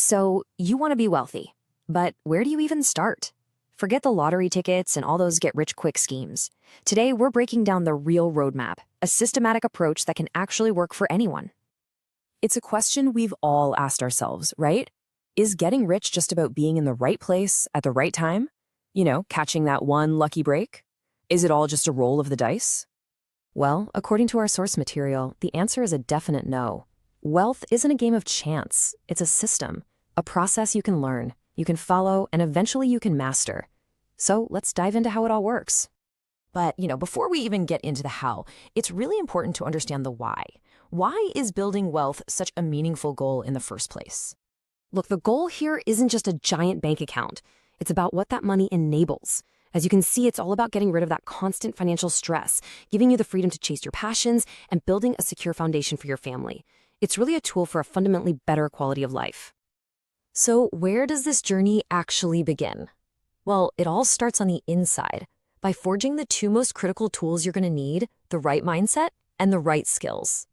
So, you want to be wealthy, but where do you even start? Forget the lottery tickets and all those get rich quick schemes. Today, we're breaking down the real roadmap, a systematic approach that can actually work for anyone. It's a question we've all asked ourselves, right? Is getting rich just about being in the right place at the right time? Catching that one lucky break? Is it all just a roll of the dice? Well, according to our source material, the answer is a definite no. Wealth isn't a game of chance, it's a system, a process you can learn, you can follow, and eventually you can master. So let's dive into how it all works. But, before we even get into the how, it's really important to understand the why. Why is building wealth such a meaningful goal in the first place? Look, the goal here isn't just a giant bank account. It's about what that money enables. As you can see, it's all about getting rid of that constant financial stress, giving you the freedom to chase your passions, and building a secure foundation for your family. It's really a tool for a fundamentally better quality of life. So where does this journey actually begin? Well, it all starts on the inside, by forging the two most critical tools you're going to need, the right mindset and the right skills.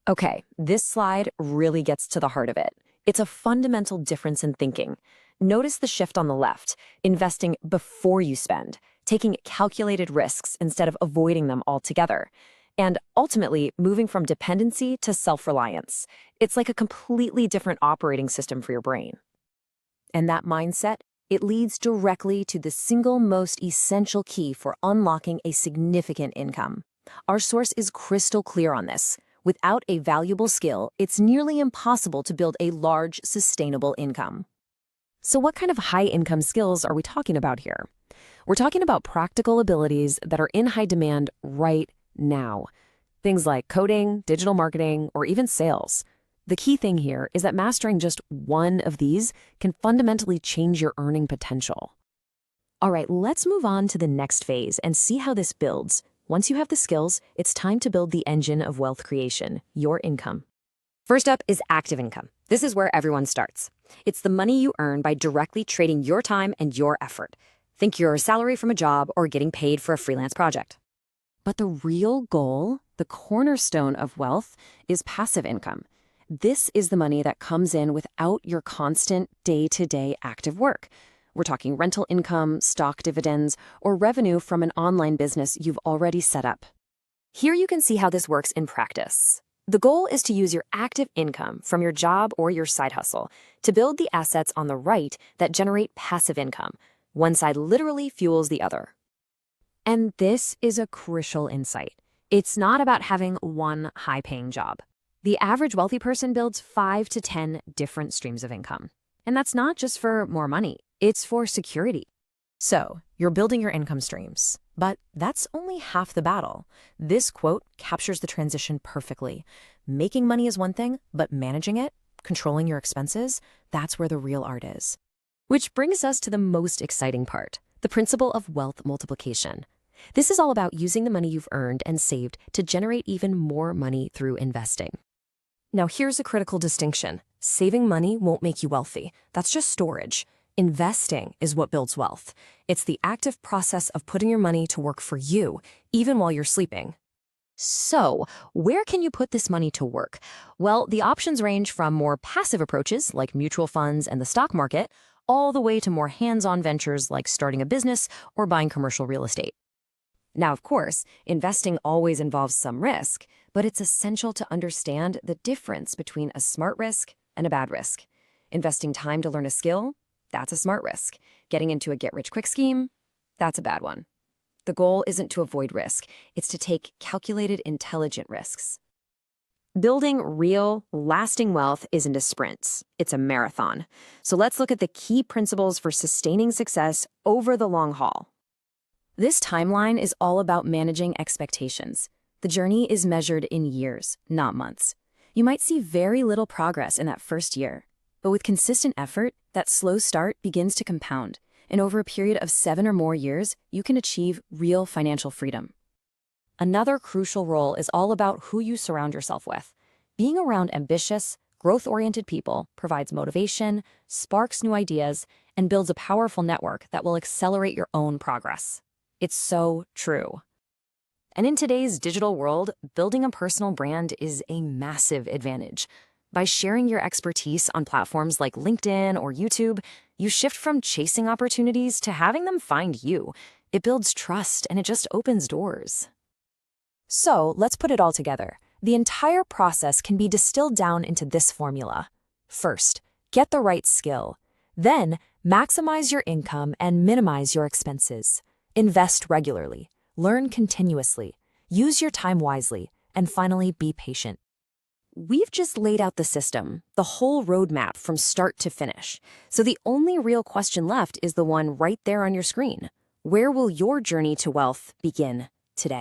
Okay, this slide really gets to the heart of it. It's a fundamental difference in thinking. Notice the shift on the left, investing before you spend, taking calculated risks instead of avoiding them altogether, and ultimately moving from dependency to self-reliance. It's like a completely different operating system for your brain. And that mindset, it leads directly to the single most essential key for unlocking a significant income. Our source is crystal clear on this. Without a valuable skill, it's nearly impossible to build a large, sustainable income. So what kind of high-income skills are we talking about here? We're talking about practical abilities that are in high demand right now. Things like coding, digital marketing, or even sales. The key thing here is that mastering just one of these can fundamentally change your earning potential. All right, let's move on to the next phase and see how this builds. Once you have the skills, it's time to build the engine of wealth creation, your income. First up is active income. This is where everyone starts. It's the money you earn by directly trading your time and your effort. Think your salary from a job or getting paid for a freelance project. But the real goal, the cornerstone of wealth, is passive income. This is the money that comes in without your constant day-to-day active work. We're talking rental income, stock dividends, or revenue from an online business you've already set up. Here you can see how this works in practice. The goal is to use your active income from your job or your side hustle to build the assets on the right that generate passive income. One side literally fuels the other. And this is a crucial insight. It's not about having one high-paying job. The average wealthy person builds 5 to 10 different streams of income. And that's not just for more money, it's for security. So, you're building your income streams, but that's only half the battle. This quote captures the transition perfectly. Making money is one thing, but managing it, controlling your expenses, that's where the real art is. Which brings us to the most exciting part, the principle of wealth multiplication. This is all about using the money you've earned and saved to generate even more money through investing. Now here's a critical distinction. Saving money won't make you wealthy. That's just storage. Investing is what builds wealth. It's the active process of putting your money to work for you, even while you're sleeping. So, where can you put this money to work? Well, the options range from more passive approaches, like mutual funds and the stock market, all the way to more hands-on ventures like starting a business or buying commercial real estate. Now, of course, investing always involves some risk, but it's essential to understand the difference between a smart risk and a bad risk. Investing time to learn a skill, that's a smart risk. Getting into a get-rich-quick scheme, that's a bad one. The goal isn't to avoid risk, it's to take calculated, intelligent risks. Building real, lasting wealth isn't a sprint, it's a marathon. So let's look at the key principles for sustaining success over the long haul. This timeline is all about managing expectations. The journey is measured in years, not months. You might see very little progress in that first year, but with consistent effort, that slow start begins to compound, and over a period of 7 or more years, you can achieve real financial freedom. Another crucial role is all about who you surround yourself with. Being around ambitious, growth-oriented people provides motivation, sparks new ideas, and builds a powerful network that will accelerate your own progress. It's so true. And in today's digital world, building a personal brand is a massive advantage. By sharing your expertise on platforms like LinkedIn or YouTube, you shift from chasing opportunities to having them find you. It builds trust and it just opens doors. So let's put it all together. The entire process can be distilled down into this formula. First, get the right skill. Then, maximize your income and minimize your expenses. Invest regularly. Learn continuously. Use your time wisely. And finally, be patient. We've just laid out the system, the whole roadmap from start to finish. So the only real question left is the one right there on your screen. Where will your journey to wealth begin?